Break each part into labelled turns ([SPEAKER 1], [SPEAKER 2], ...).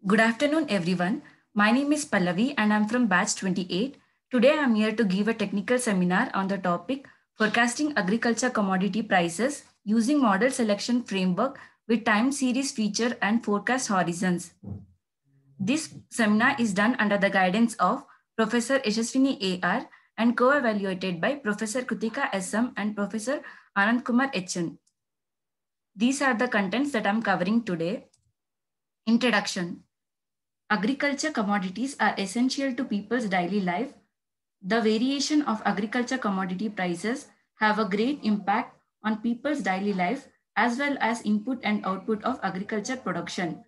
[SPEAKER 1] Good afternoon, everyone. My name is Pallavi and I'm from batch 28. Today I'm here to give a technical seminar on the topic forecasting agriculture commodity prices using model selection framework with time series feature and forecast horizons. This seminar is done under the guidance of Professor Yashaswini A.R. and co-evaluated by Professor Kutika S.M. and Professor Anand Kumar H.N. These are the contents that I'm covering today. Introduction. Agriculture commodities are essential to people's daily life. The variation of agriculture commodity prices have a great impact on people's daily life as well as input and output of agriculture production.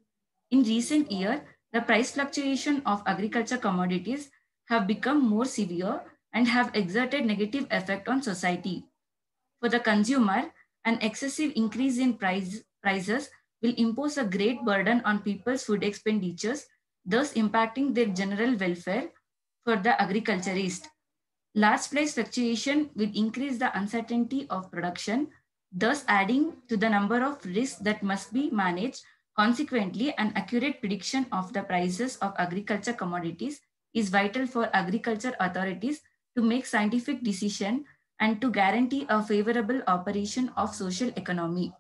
[SPEAKER 1] In recent years, the price fluctuation of agriculture commodities have become more severe and have exerted negative effect on society. For the consumer, an excessive increase in prices will impose a great burden on people's food expenditures, thus impacting their general welfare. For the agriculturist, large price fluctuation will increase the uncertainty of production, thus adding to the number of risks that must be managed. Consequently, an accurate prediction of the prices of agriculture commodities is vital for agriculture authorities to make scientific decisions and to guarantee a favorable operation of social economy.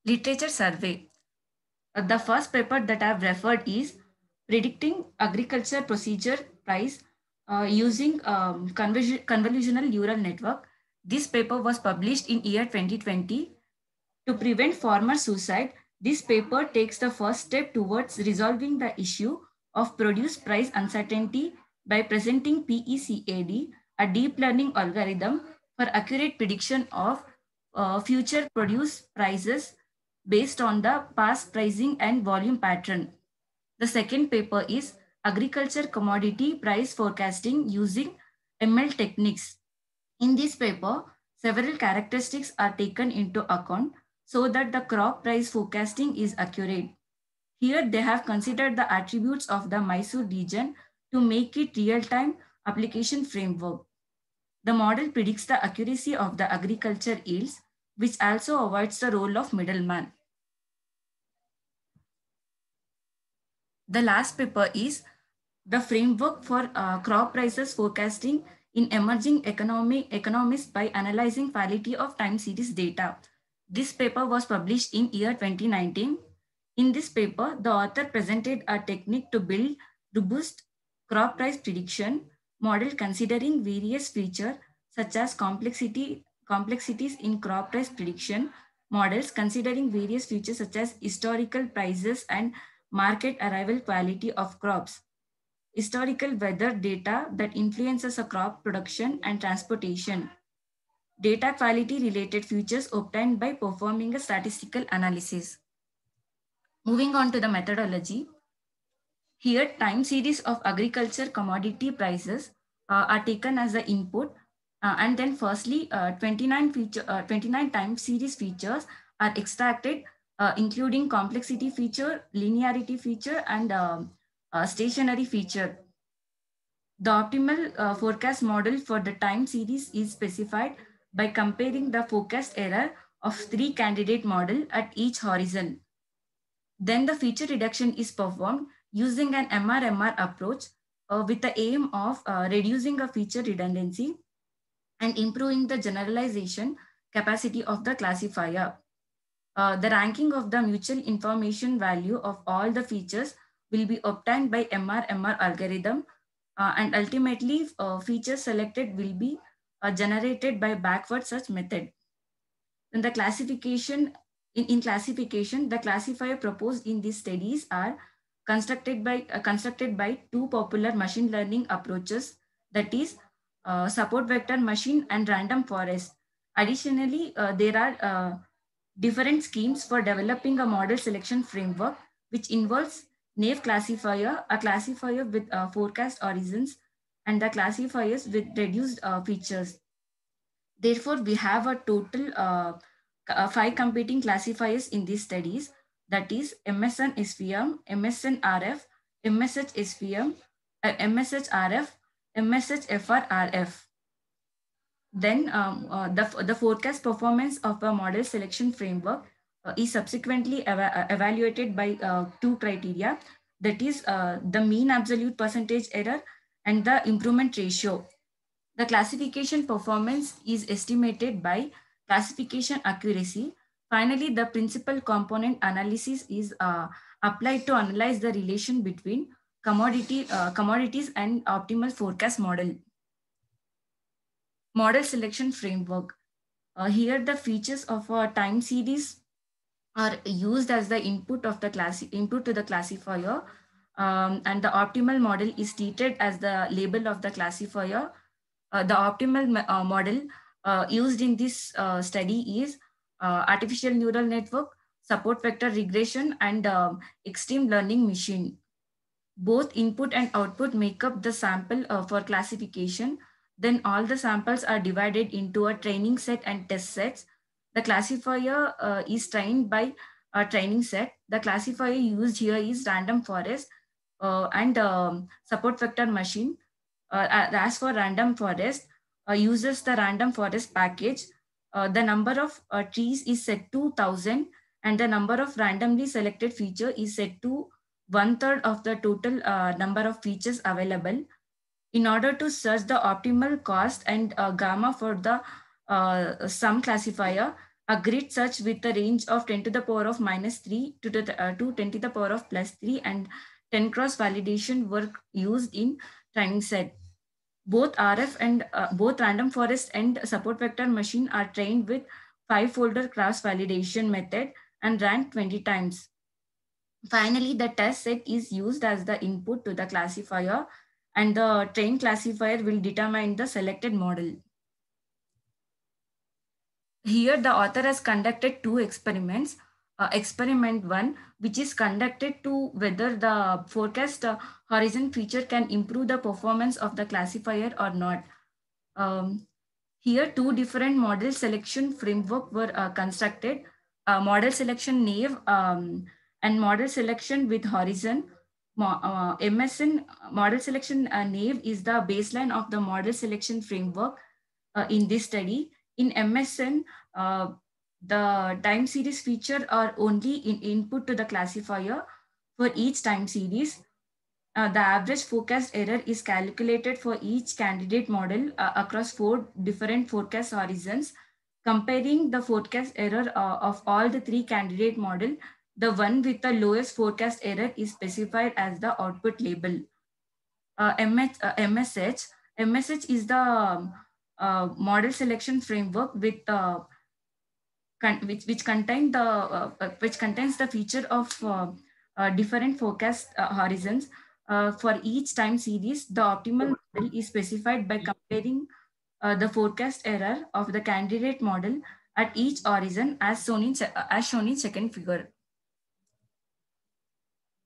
[SPEAKER 1] Literature survey. The first paper that I've referred is Predicting Agriculture Procedure Price using Convolutional Neural Network. This paper was published in year 2020. To prevent farmer suicide, this paper takes the first step towards resolving the issue of produce price uncertainty by presenting PECAD, a deep learning algorithm for accurate prediction of future produce prices based on the past pricing and volume pattern. The second paper is Agriculture Commodity Price Forecasting using ML Techniques. In this paper, several characteristics are taken into account so that the crop price forecasting is accurate. Here they have considered the attributes of the Mysore region to make it real-time application framework. The model predicts the accuracy of the agriculture yields, which also avoids the role of middleman. The last paper is the framework for crop prices forecasting in emerging economics by analyzing quality of time series data. This paper was published in year 2019. In this paper, the author presented a technique to build robust crop price prediction model considering various features such as complexities in crop price prediction models considering various features such as historical prices and market arrival quality of crops, historical weather data that influences a crop production and transportation, data quality related features obtained by performing a statistical analysis. Moving on to the methodology, here time series of agriculture commodity prices are taken as the input and then firstly 29 time series features are extracted including complexity feature, linearity feature and stationary feature. The optimal forecast model for the time series is specified by comparing the forecast error of 3 candidate model at each horizon. Then the feature reduction is performed using an MRMR approach with the aim of reducing a feature redundancy and improving the generalization capacity of the classifier. The ranking of the mutual information value of all the features will be obtained by MRMR algorithm and ultimately features selected will be generated by backward search method. Then the classification, in classification, the classifier proposed in these studies are constructed by two popular machine learning approaches, that is support vector machine and random forest. Additionally, there are different schemes for developing a model selection framework, which involves naive classifier, a classifier with forecast horizons, and the classifiers with reduced features. Therefore, we have a total 5 competing classifiers in these studies, that is MSN SVM, MSN RF, MSH SVM, MSH RF, MSH FRRF. Then the forecast performance of a model selection framework is subsequently evaluated by two criteria, that is the mean absolute percentage error and the improvement ratio. The classification performance is estimated by classification accuracy. Finally, the principal component analysis is applied to analyze the relation between commodities and optimal forecast model. Model selection framework. Here, the features of a time series are used as the input of the input to the classifier, and the optimal model is treated as the label of the classifier. The optimal model used in this study is artificial neural network, support vector regression, and extreme learning machine. Both input and output make up the sample for classification. Then all the samples are divided into a training set and test sets. The classifier is trained by a training set. The classifier used here is random forest and support vector machine. As for random forest, uses the random forest package. The number of trees is set to 1000 and the number of randomly selected feature is set to 1/3 of the total number of features available. In order to search the optimal cost and gamma for the sum classifier, a grid search with a range of 10 to the power of -3 to 10 to the power of +3 and 10 cross validation were used in training set. Both RF and both random forest and support vector machine are trained with 5-folder cross validation method and ran 20 times. Finally, the test set is used as the input to the classifier and the trained classifier will determine the selected model. Here, the author has conducted two experiments. Experiment 1, which is conducted to whether the forecast horizon feature can improve the performance of the classifier or not. Here, two different model selection framework were constructed. Model selection naive and model selection with horizon. MSN model selection naive is the baseline of the model selection framework in this study. In MSN, the time series feature are only in input to the classifier for each time series. The average forecast error is calculated for each candidate model across 4 different forecast horizons. Comparing the forecast error of all the 3 candidate model, the one with the lowest forecast error is specified as the output label. MSH is the model selection framework with which contains the feature of different forecast horizons. For each time series, the optimal model is specified by comparing the forecast error of the candidate model at each horizon as shown in second figure.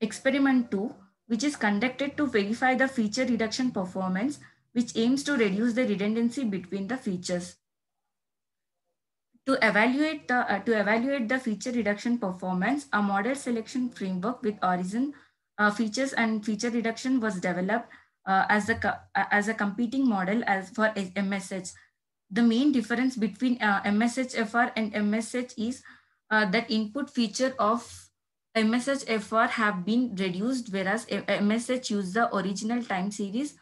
[SPEAKER 1] Experiment 2, which is conducted to verify the feature reduction performance, which aims to reduce the redundancy between the features. To evaluate the feature reduction performance, a model selection framework with horizon features and feature reduction was developed as a competing model as for MSH. The main difference between MSHFR and MSH is that input feature of MSHFR have been reduced, whereas MSH used the original time series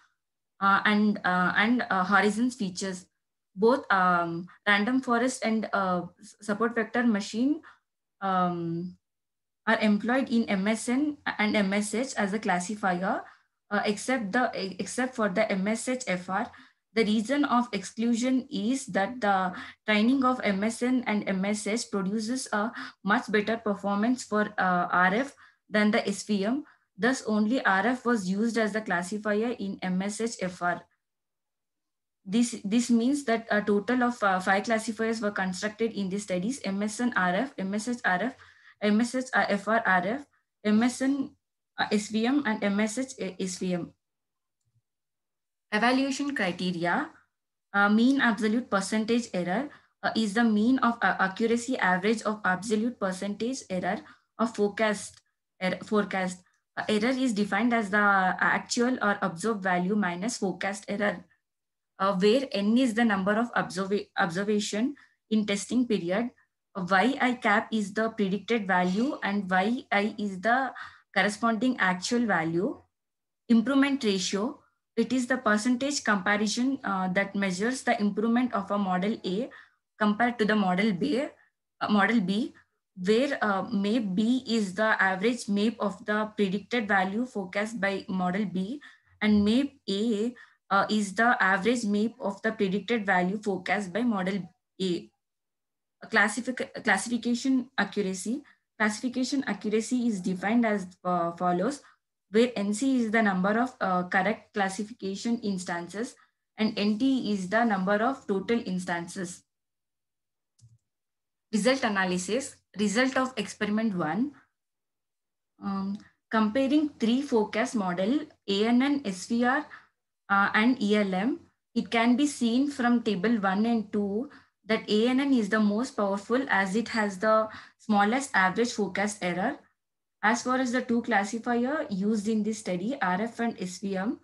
[SPEAKER 1] and horizons features. Both random forest and support vector machine are employed in MSN and MSH as a classifier, except for the MSHFR. The reason of exclusion is that the training of MSN and MSH produces a much better performance for RF than the SVM. Thus, only RF was used as the classifier in MSHFR. This means that a total of 5 classifiers were constructed in these studies: MSN RF, MSH RF, MSH FR RF, MSN SVM, and MSH SVM. Evaluation criteria: mean absolute percentage error is the mean of accuracy average of absolute percentage error of forecast. Error is defined as the actual or observed value minus forecast error, where n is the number of observation in testing period. yi cap is the predicted value and yi is the corresponding actual value. Improvement ratio, it is the percentage comparison that measures the improvement of a model A compared to the model B, where MAPE B is the average MAPE of the predicted value forecast by model B, and MAPE A is the average MAPE of the predicted value forecast by model A. Classification accuracy. Classification accuracy is defined as follows, where NC is the number of correct classification instances and NT is the number of total instances. Result analysis. Result of experiment 1. Comparing three forecast model, ANN, SVR, and ELM, it can be seen from table 1 and 2 that ANN is the most powerful as it has the smallest average forecast error. As far as the two classifier used in this study, RF and SVM,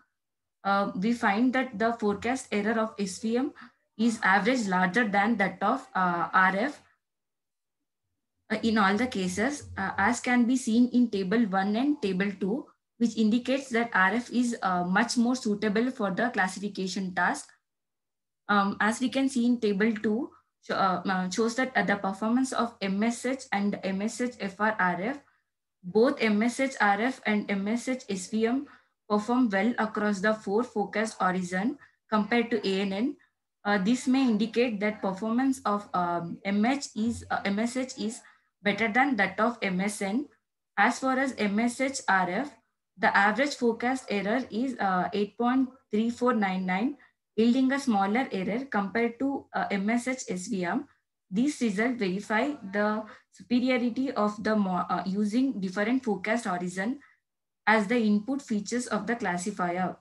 [SPEAKER 1] we find that the forecast error of SVM is average larger than that of RF in all the cases, as can be seen in table 1 and table 2, which indicates that RF is much more suitable for the classification task. As we can see in table 2, shows that the performance of MSH and MSH FRRF, both MSH RF and MSH SVM perform well across the four focused horizon compared to ANN. This may indicate that performance of MSH is better than that of MSN. As far as MSH RF, the average forecast error is 8.3499, yielding a smaller error compared to MSH SVM. These results verify the superiority of the using different forecast horizon as the input features of the classifier.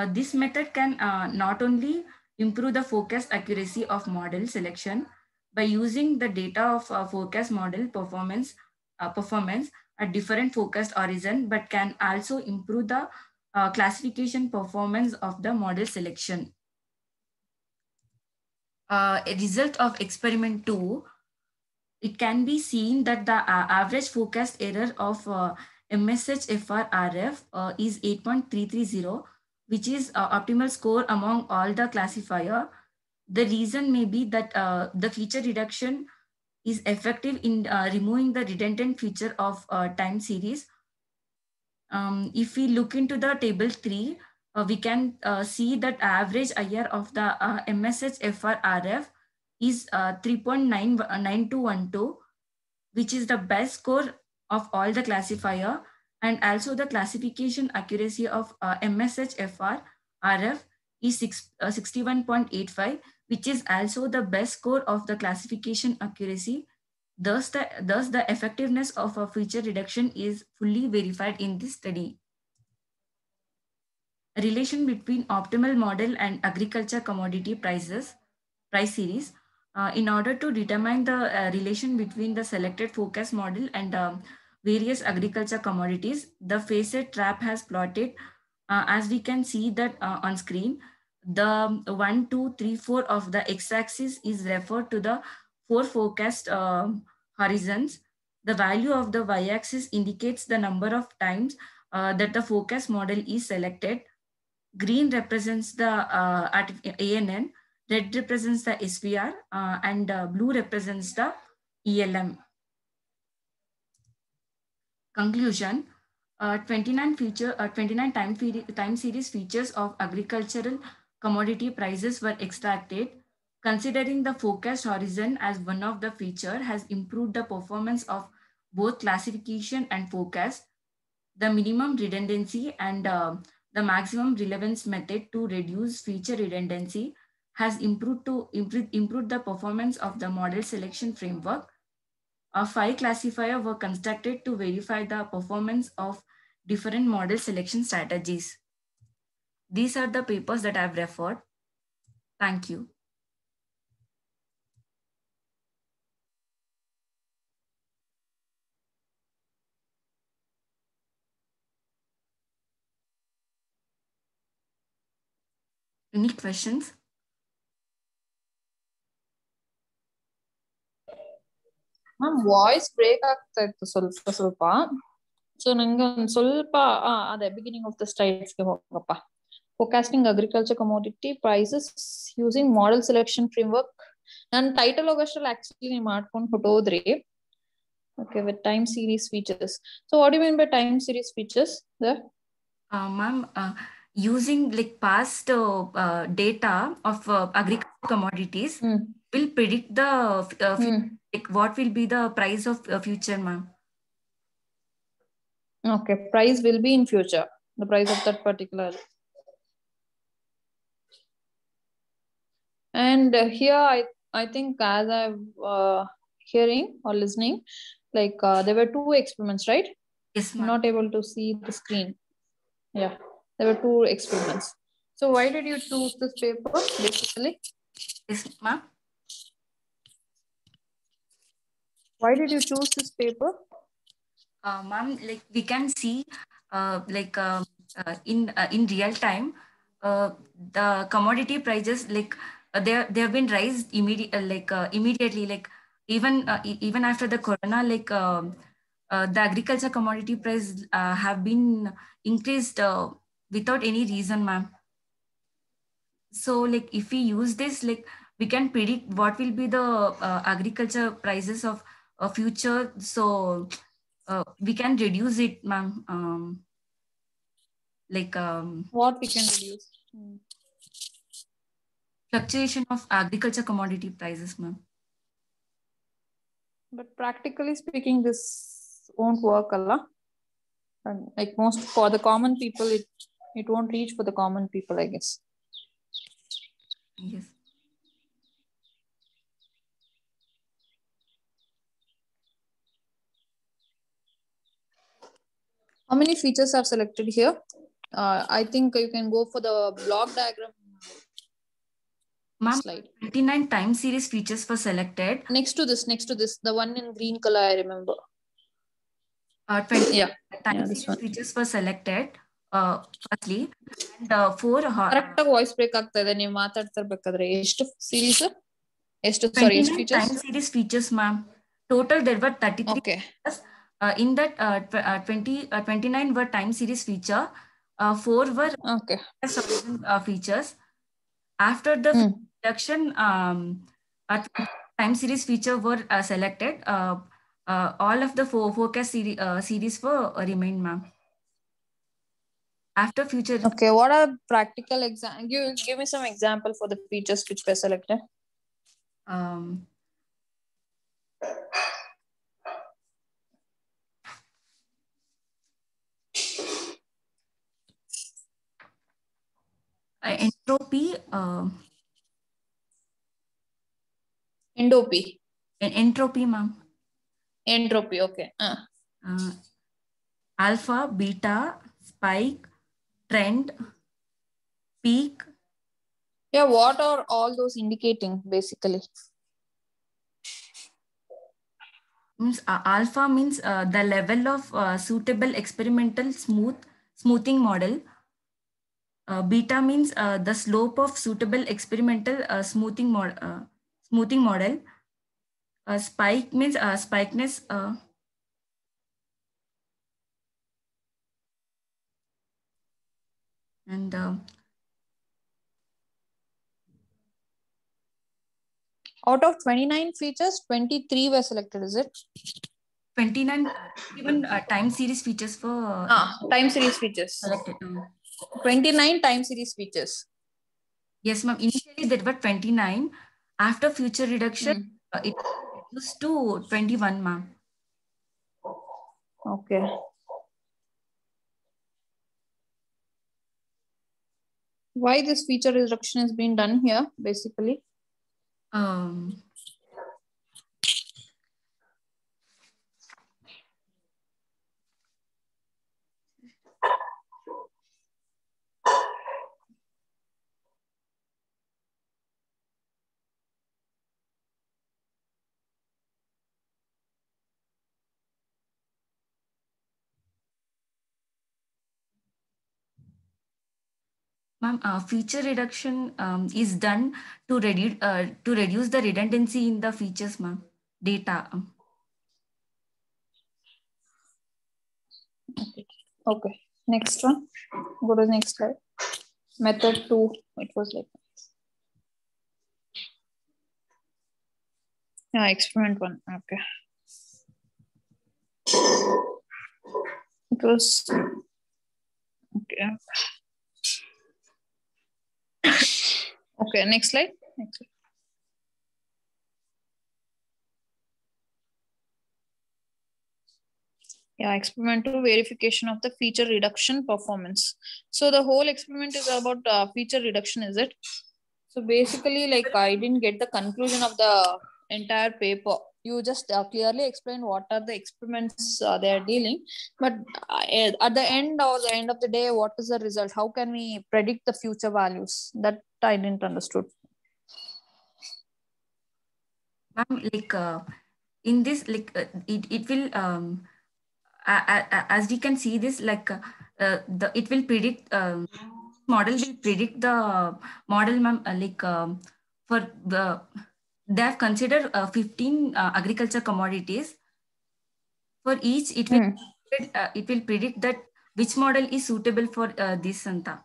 [SPEAKER 1] This method can not only improve the forecast accuracy of model selection by using the data of forecast model performance at different forecast horizon, but can also improve the classification performance of the model selection. A result of experiment 2, it can be seen that the average forecast error of MSH FRRF is 8.330, which is optimal score among all the classifier. The reason may be that the feature reduction is effective in removing the redundant feature of time series. If we look into the table 3, we can see that average IR of the MSH FRRF is 3.9212, which is the best score of all the classifier, and also the classification accuracy of MSH FRRF is 61.85, which is also the best score of the classification accuracy. Thus, the effectiveness of a feature reduction is fully verified in this study. A relation between optimal model and agriculture commodity price series. In order to determine the relation between the selected forecast model and various agriculture commodities, the Facet trap has plotted, as we can see that on screen, the 1, 2, 3, 4 of the x-axis is referred to the four forecast horizons. The value of the y-axis indicates the number of times that the forecast model is selected. Green represents the ANN, red represents the SVR, and blue represents the ELM. Conclusion, 29 time series features of agricultural commodity prices were extracted. Considering the forecast horizon as one of the feature has improved the performance of both classification and forecast. The minimum redundancy and the maximum relevance method to reduce feature redundancy has improved the performance of the model selection framework. 5 classifiers were constructed to verify the performance of different model selection strategies. These are the papers that I've referred. Thank you. Any questions?
[SPEAKER 2] Ma'am voice break ಆಗ್ತಾ ಇತ್ತು ಸ್ವಲ್ಪ. So ನಂಗೆ ಒಂದು ಸ್ವಲ್ಪ ಅದೇ beginning of the ಸ್ಲೈಡ್ಸ್ಗೆ ಹೋಗಪ್ಪ. Forecasting agriculture commodity prices using model selection framework. ನಾನು ಟೈಟಲ್ ಹೋಗೋಷ್ಟ್ರಲ್ಲಿ ಆಕ್ಚುಲಿ ನೀವು ಮಾಡ್ಕೊಂಡು ಹೊಟ್ಟೋದ್ರಿ. Okay, with time series features. So what do you mean by time series features there?
[SPEAKER 1] Ma'am, using like past data of agricultural commodities will predict the like what will be the price of future, ma'am.
[SPEAKER 2] Okay, price will be in future, the price of that particular. And here I think as I'm hearing or listening, like there were 2 experiments, right?
[SPEAKER 1] Yes, ma'am.
[SPEAKER 2] Not able to see the screen. Yeah, there were 2 experiments. So why did you choose this paper basically?
[SPEAKER 1] Yes, ma'am.
[SPEAKER 2] Why did you choose this paper?
[SPEAKER 1] Ma'am, like we can see in real time the commodity prices like they have been raised immediately, like even after the corona, like the agriculture commodity price have been increased without any reason, ma'am. So like if we use this, like we can predict what will be the agriculture prices of future. So we can reduce it, ma'am.
[SPEAKER 2] What we can reduce?
[SPEAKER 1] Fluctuation of agriculture commodity prices, ma'am.
[SPEAKER 2] But practically speaking, this won't work, Allah. And like most for the common people, it won't reach for the common people, I guess.
[SPEAKER 1] Yes.
[SPEAKER 2] How many features are selected here? I think you can go for the block diagram.
[SPEAKER 1] Ma'am,
[SPEAKER 2] Slide.
[SPEAKER 1] 29 time series features were selected.
[SPEAKER 2] Next to this, the one in green color, I remember.
[SPEAKER 1] 20
[SPEAKER 2] Yeah.
[SPEAKER 1] time
[SPEAKER 2] Yeah,
[SPEAKER 1] series features were selected firstly, and 4
[SPEAKER 2] correct voice break ಆಗ್ತಾ ಇದೆ ನೀವು ಮಾತಾಡ್ತಿರ್ಬೇಕಾದ್ರೆ. ಎಷ್ಟು series? ಎಷ್ಟು
[SPEAKER 1] 29 time series features, ma'am. Total there were 33
[SPEAKER 2] okay
[SPEAKER 1] features. In that 29 were time series feature, 4 were
[SPEAKER 2] okay
[SPEAKER 1] features. After the reduction, time series feature were selected. All of the forecast series were remained, ma'am. After future.
[SPEAKER 2] Okay, what are practical example? Give me some example for the features which were selected.
[SPEAKER 1] Entropy. Entropy, ma'am.
[SPEAKER 2] Entropy, okay.
[SPEAKER 1] Alpha, beta, spike, trend, peak.
[SPEAKER 2] Yeah, what are all those indicating basically?
[SPEAKER 1] Means alpha means the level of suitable experimental smoothing model. Beta means the slope of suitable experimental smoothing model. Spike means spikeness. And
[SPEAKER 2] out of 29 features, 23 were selected, is it?
[SPEAKER 1] 29 even time series features for
[SPEAKER 2] time series features
[SPEAKER 1] selected.
[SPEAKER 2] 29 time series features.
[SPEAKER 1] Yes, ma'am. Initially there were 29. After future reduction, it reduced to 21, ma'am.
[SPEAKER 2] Okay. Why this feature reduction has been done here, basically?
[SPEAKER 1] Ma'am, feature reduction is done to reduce the redundancy in the features, ma'am. Data.
[SPEAKER 2] Okay. Next one. Go to the next slide. Method 2. It was like. Yeah, experiment 1. Okay. It was. Okay. Okay. Next slide. Next slide. Yeah, experiment 2, verification of the feature reduction performance. So the whole experiment is about feature reduction, is it? So basically, like, I didn't get the conclusion of the entire paper. You just clearly explain what are the experiments they are dealing, but at the end or the end of the day, what is the result? How can we predict the future values? That I didn't understood.
[SPEAKER 1] Ma'am, like in this, like it will as we can see this, like it will predict model will predict the model, ma'am, for the they have considered 15 agriculture commodities. For each, it will predict that which model is suitable for this anta.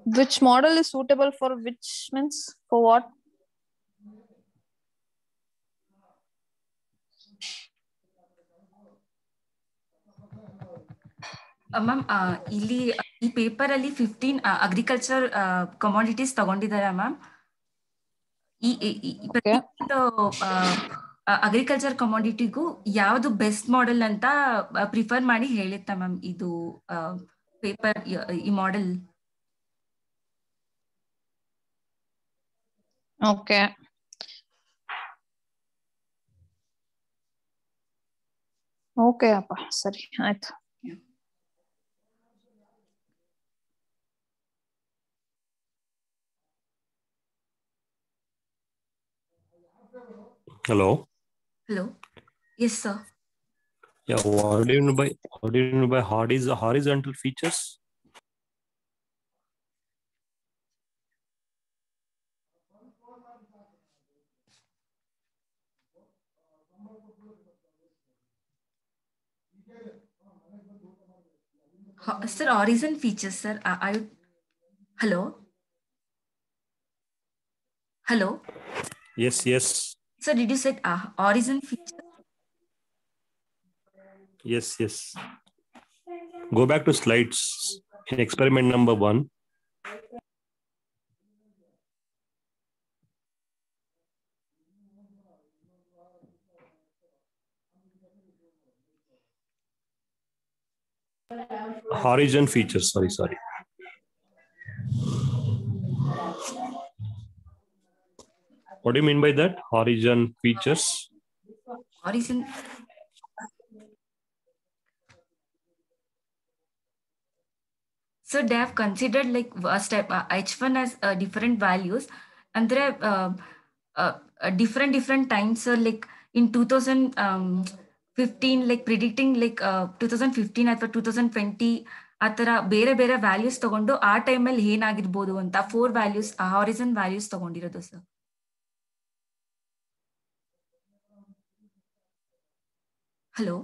[SPEAKER 2] Which model is suitable for which, means for what?
[SPEAKER 1] Ma'am ಇಲ್ಲಿ ಈ paper ಅಲ್ಲಿ 15 agriculture commodities ತಗೊಂಡಿದ್ದಾರೆ ma'am. ಈ ಪ್ರತಿಯೊಂದು agriculture ಕಮಾಡಿಟಿಗೂ ಯಾವುದು best model ಅಂತ prefer ಮಾಡಿ ಹೇಳಿತ್ತ ma'am ಇದು ಪೇಪರ್, ಈ ಮಾಡೆಲ್.
[SPEAKER 2] ಓಕೆ. ಓಕೆ ಅಪ್ಪ, ಸರಿ ಆಯ್ತು.
[SPEAKER 3] Hello.
[SPEAKER 1] Hello. Yes, sir.
[SPEAKER 3] Yeah, what do you mean by horizontal features?
[SPEAKER 1] Sir, horizon features, sir. Hello. Hello.
[SPEAKER 3] Yes, yes.
[SPEAKER 1] Sir, did you say horizon features?
[SPEAKER 3] Yes, yes. Go back to slides in experiment number 1. Horizon features, sorry. What do you mean by that? Horizon features?
[SPEAKER 1] Horizon. So they have considered like step H1 as different values, and there are different times. So like in 2015, like predicting like 2015 ಅಥವಾ 2020 ಆ ಥರ ಬೇರೆ ಬೇರೆ values ತಗೊಂಡು ಆ ಟೈಮಲ್ಲಿ ಏನಾಗಿರ್ಬೋದು ಅಂತ 4 values Harrison values ತಗೊಂಡಿರೋದು sir. Hello.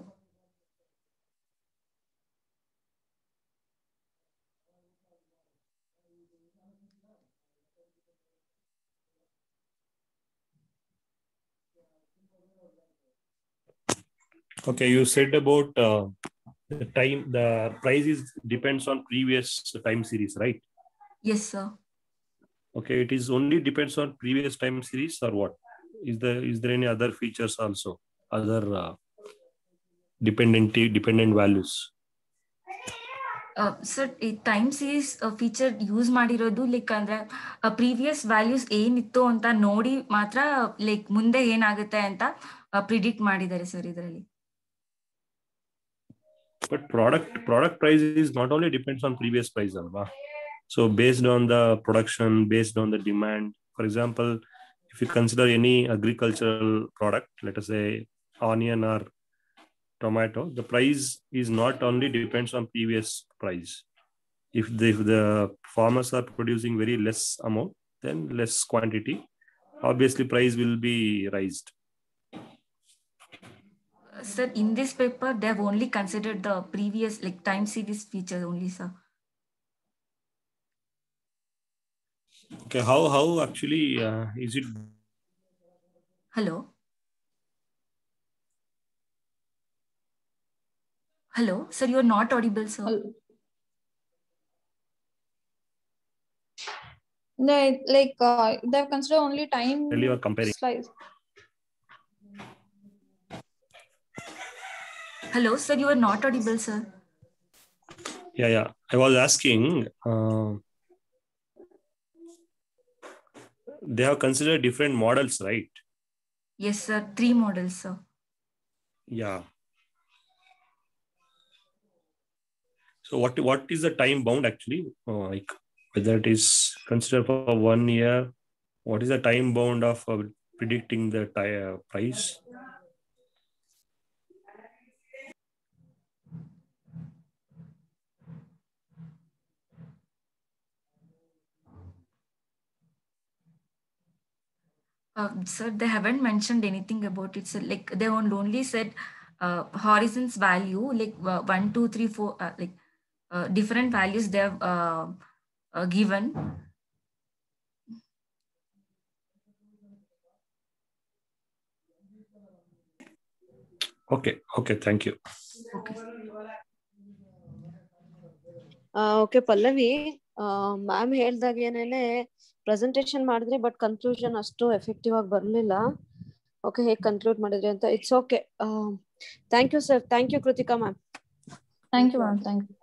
[SPEAKER 3] Okay, you said about the time, the price depends on previous time series, right?
[SPEAKER 1] Yes, sir.
[SPEAKER 3] Okay, it is only depends on previous time series or what? Is there any other features also, other dependent values?
[SPEAKER 1] Sir ಈ time series feature use ಮಾಡಿರೋದು like ಅಂದ್ರೆ previous values ಏನಿತ್ತು ಅಂತ ನೋಡಿ ಮಾತ್ರ like ಮುಂದೆ ಏನಾಗುತ್ತೆ ಅಂತ ಪ್ರಿಡಿಕ್ಟ್ ಮಾಡಿದ್ದಾರೆ ಸರ್ ಇದರಲ್ಲಿ.
[SPEAKER 3] But product price is not only depends on previous price, alva. So based on the production, based on the demand, for example, if you consider any agricultural product, let us say onion or tomato, the price is not only depends on previous price. If the farmers are producing very less amount, then less quantity, obviously price will be raised.
[SPEAKER 1] Sir, in this paper, they have only considered the previous like time series feature only, sir.
[SPEAKER 3] Okay, how actually is it?
[SPEAKER 1] Hello? Hello? Sir, you are not audible, sir.
[SPEAKER 2] Like they've considered only time
[SPEAKER 3] You are comparing.
[SPEAKER 2] slice.
[SPEAKER 1] Hello, sir, you are not audible, sir.
[SPEAKER 3] Yeah. I was asking, they have considered different models, right?
[SPEAKER 1] Yes, sir. 3 models, sir.
[SPEAKER 3] Yeah. So what is the time bound actually? Like whether it is considered for 1 year, what is the time bound of predicting the price?
[SPEAKER 1] Sir, they haven't mentioned anything about it. So, like, they only said horizons value, like 1, 2, 3, 4, like different values they have given.
[SPEAKER 3] Okay, thank you.
[SPEAKER 1] Okay.
[SPEAKER 4] Okay Pallavi, ma'am ಹೇಳ್ದಾಗೇನೆ presentation ಮಾಡಿದ್ರಿ, but conclusion ಅಷ್ಟು effective ಆಗಿ ಬರಲಿಲ್ಲ. Okay, ಹೇಗೆ conclude ಮಾಡಿದ್ರಿ ಅಂತ. It's okay. Thank you sir. Thank you Kritika ma'am.
[SPEAKER 2] Thank you, ma'am. Thank you.